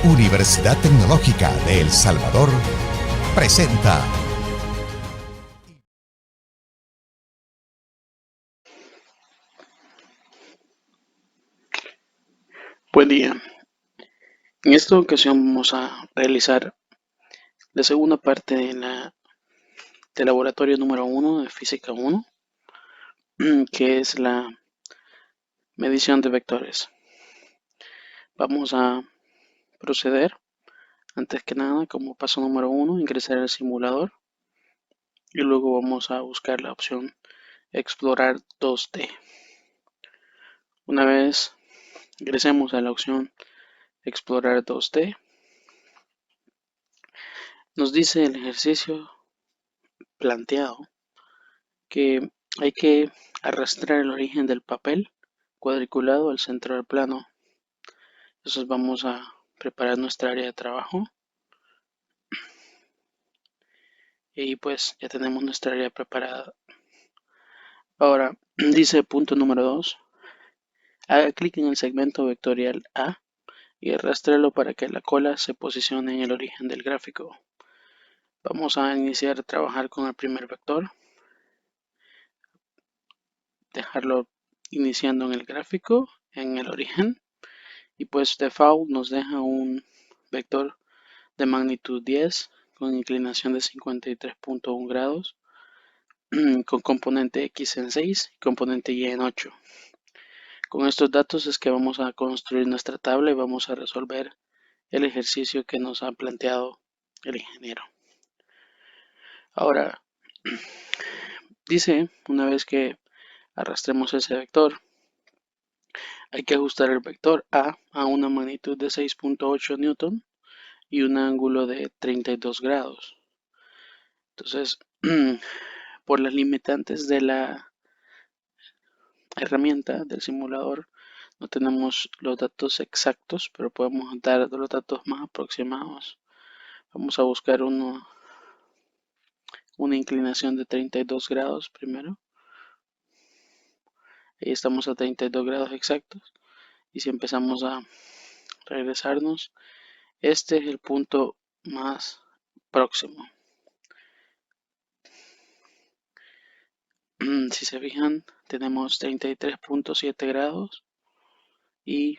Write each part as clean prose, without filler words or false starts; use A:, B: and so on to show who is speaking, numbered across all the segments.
A: Universidad Tecnológica de El Salvador presenta.
B: Buen día. En esta ocasión vamos a realizar la segunda parte del laboratorio número 1 de Física 1, que es la medición de vectores. Vamos a proceder, antes que nada, como paso número 1, ingresar al simulador y luego vamos a buscar la opción Explorar 2D. Una vez ingresemos a la opción Explorar 2D, nos dice el ejercicio planteado que hay que arrastrar el origen del papel cuadriculado al centro del plano. Entonces vamos a preparar nuestra área de trabajo y pues ya tenemos nuestra área preparada. Ahora dice punto número 2, haga clic en el segmento vectorial A y arrástrelo para que la cola se posicione en el origen del gráfico. Vamos a iniciar a trabajar con el primer vector, dejarlo iniciando en el gráfico, en el origen, y pues default nos deja un vector de magnitud 10 con inclinación de 53.1 grados, con componente X en 6 y componente Y en 8. Con estos datos es que vamos a construir nuestra tabla y vamos a resolver el ejercicio que nos ha planteado el ingeniero. Ahora, dice, una vez que arrastremos ese vector, hay que ajustar el vector a una magnitud de 6.8 newton y un ángulo de 32 grados. Entonces, por las limitantes de la herramienta del simulador, no tenemos los datos exactos, pero podemos dar los datos más aproximados. Vamos a buscar una inclinación de 32 grados primero. Ahí estamos a 32 grados exactos. Y si empezamos a regresarnos, este es el punto más próximo. Si se fijan, tenemos 33.7 grados y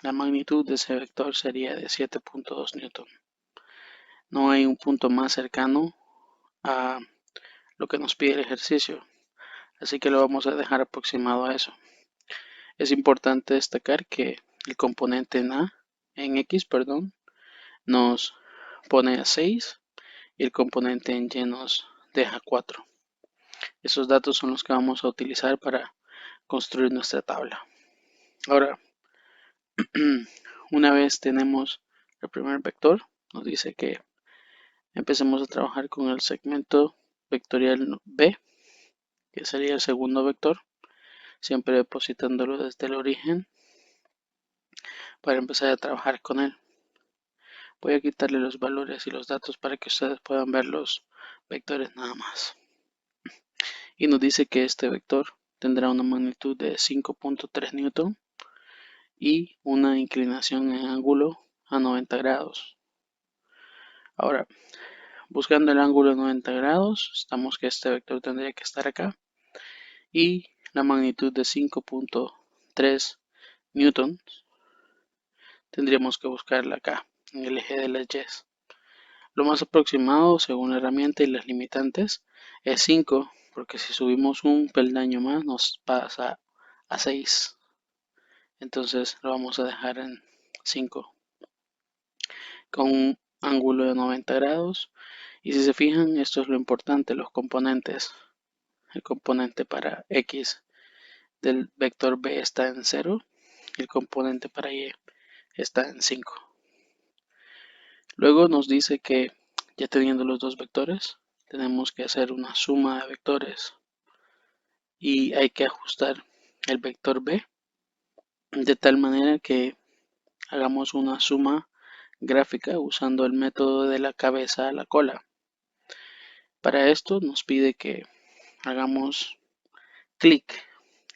B: la magnitud de ese vector sería de 7.2 newton. No hay un punto más cercano a lo que nos pide el ejercicio, así que lo vamos a dejar aproximado a eso. Es importante destacar que el componente en X, nos pone a 6 y el componente en Y nos deja 4. Esos datos son los que vamos a utilizar para construir nuestra tabla. Ahora, una vez tenemos el primer vector, nos dice que empecemos a trabajar con el segmento vectorial B, que sería el segundo vector, siempre depositándolo desde el origen para empezar a trabajar con él. Voy a quitarle los valores y los datos para que ustedes puedan ver los vectores nada más. Y nos dice que este vector tendrá una magnitud de 5.3 newton y una inclinación en ángulo a 90 grados. Ahora, buscando el ángulo de 90 grados, estamos que este vector tendría que estar acá y la magnitud de 5.3 newton tendríamos que buscarla acá en el eje de las Y. Lo más aproximado según la herramienta y las limitantes es 5, porque si subimos un peldaño más nos pasa a 6. Entonces lo vamos a dejar en 5 con un ángulo de 90 grados. Y si se fijan, esto es lo importante, los componentes. El componente para X del vector B está en 0 y el componente para Y está en 5. Luego nos dice que ya teniendo los dos vectores, tenemos que hacer una suma de vectores y hay que ajustar el vector B de tal manera que hagamos una suma gráfica usando el método de la cabeza a la cola. Para esto nos pide que hagamos clic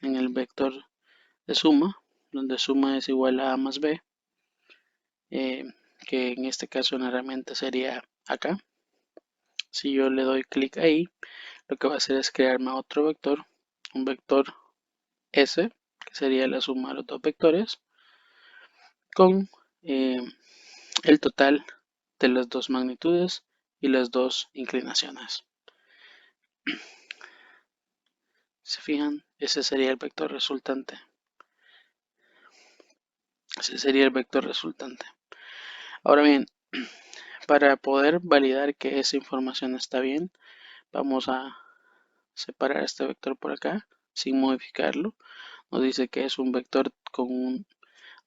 B: en el vector de suma donde suma es igual a A más B, que en este caso en la herramienta sería acá. Si yo le doy clic ahí, lo que va a hacer es crearme otro vector, un vector S, que sería la suma de los dos vectores, con el total de las dos magnitudes y las dos inclinaciones. ¿Se fijan? Ese sería el vector resultante. Ese sería el vector resultante. Ahora bien, para poder validar que esa información está bien, vamos a separar este vector por acá sin modificarlo. Nos dice que es un vector con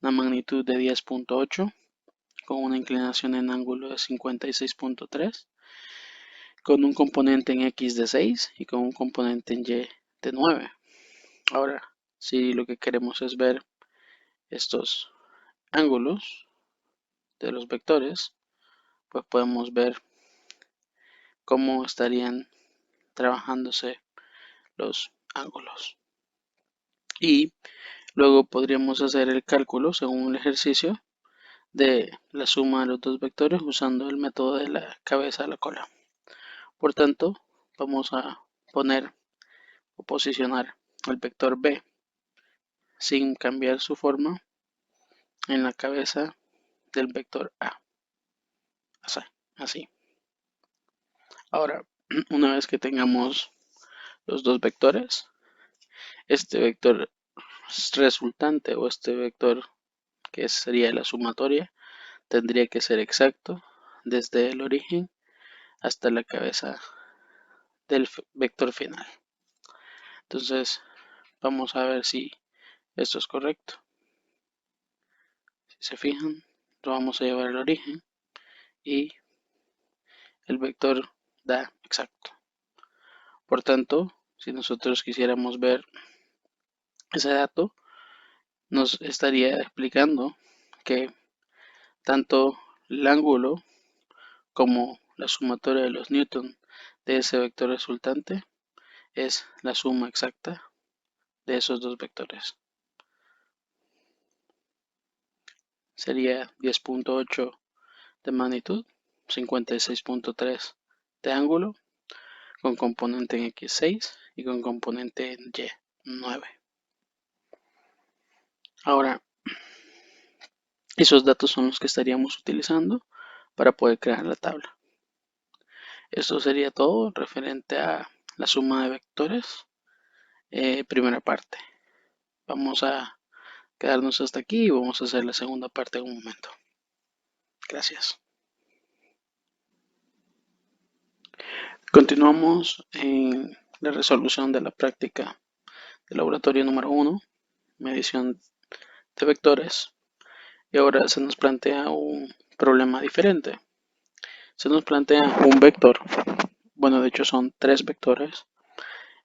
B: una magnitud de 10.8, con una inclinación en ángulo de 56.3, con un componente en X de 6 y con un componente en Y de 9. Ahora, si lo que queremos es ver estos ángulos de los vectores, pues podemos ver cómo estarían trabajándose los ángulos. Y luego podríamos hacer el cálculo según el ejercicio de la suma de los dos vectores usando el método de la cabeza a la cola. Por tanto, vamos a poner o posicionar el vector B sin cambiar su forma en la cabeza del vector A. Así. Ahora, una vez que tengamos los dos vectores, este vector resultante o este vector que sería la sumatoria tendría que ser exacto desde el origen hasta la cabeza del vector final. Entonces vamos a ver si esto es correcto. Si se fijan, lo vamos a llevar al origen y el vector da exacto. Por tanto, si nosotros quisiéramos ver ese dato, nos estaría explicando que tanto el ángulo como la sumatoria de los newton de ese vector resultante es la suma exacta de esos dos vectores. Sería 10.8 de magnitud, 56.3 de ángulo, con componente en X6 y con componente en Y9. Ahora, esos datos son los que estaríamos utilizando para poder crear la tabla. Esto sería todo referente a la suma de vectores, primera parte. Vamos a quedarnos hasta aquí y vamos a hacer la segunda parte en un momento. Gracias. Continuamos en la resolución de la práctica del laboratorio número 1, medición de vectores. Y ahora se nos plantea un problema diferente. Se nos plantea un vector, bueno, de hecho son tres vectores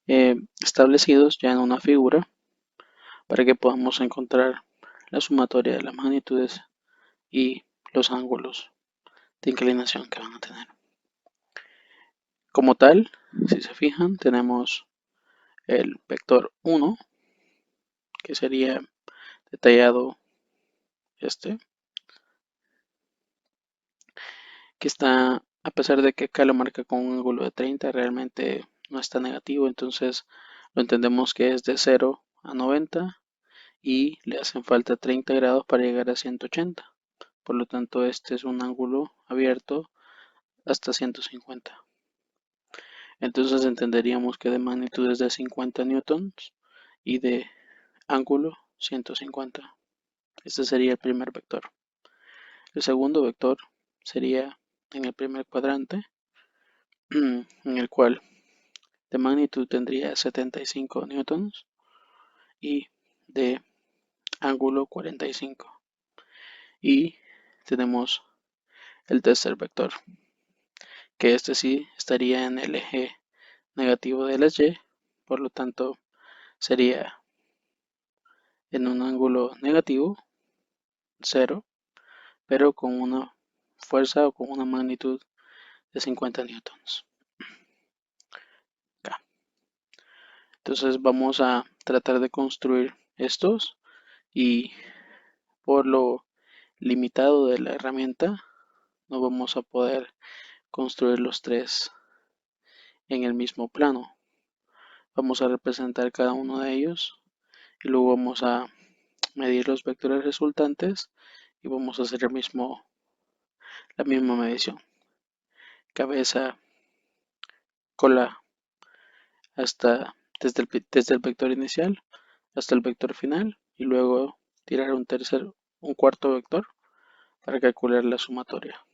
B: establecidos ya en una figura para que podamos encontrar la sumatoria de las magnitudes y los ángulos de inclinación que van a tener. Como tal, si se fijan, tenemos el vector 1, que sería detallado este, que está, a pesar de que acá lo marca con un ángulo de 30, realmente no está negativo, entonces lo entendemos que es de 0 a 90 y le hacen falta 30 grados para llegar a 180. Por lo tanto, este es un ángulo abierto hasta 150. Entonces entenderíamos que de magnitud es de 50 newtons y de ángulo 150. Este sería el primer vector. El segundo vector sería en el primer cuadrante, en el cual de magnitud tendría 75 newtons y de ángulo 45. Y tenemos el tercer vector, que este sí estaría en el eje negativo de las y, por lo tanto sería en un ángulo negativo, 0, pero con una fuerza o con una magnitud de 50 newtons. Acá. Entonces vamos a tratar de construir estos y por lo limitado de la herramienta no vamos a poder construir los tres en el mismo plano. Vamos a representar cada uno de ellos y luego vamos a medir los vectores resultantes y vamos a hacer la misma medición. Cabeza, cola, desde el vector inicial hasta el vector final y luego tirar un cuarto vector para calcular la sumatoria.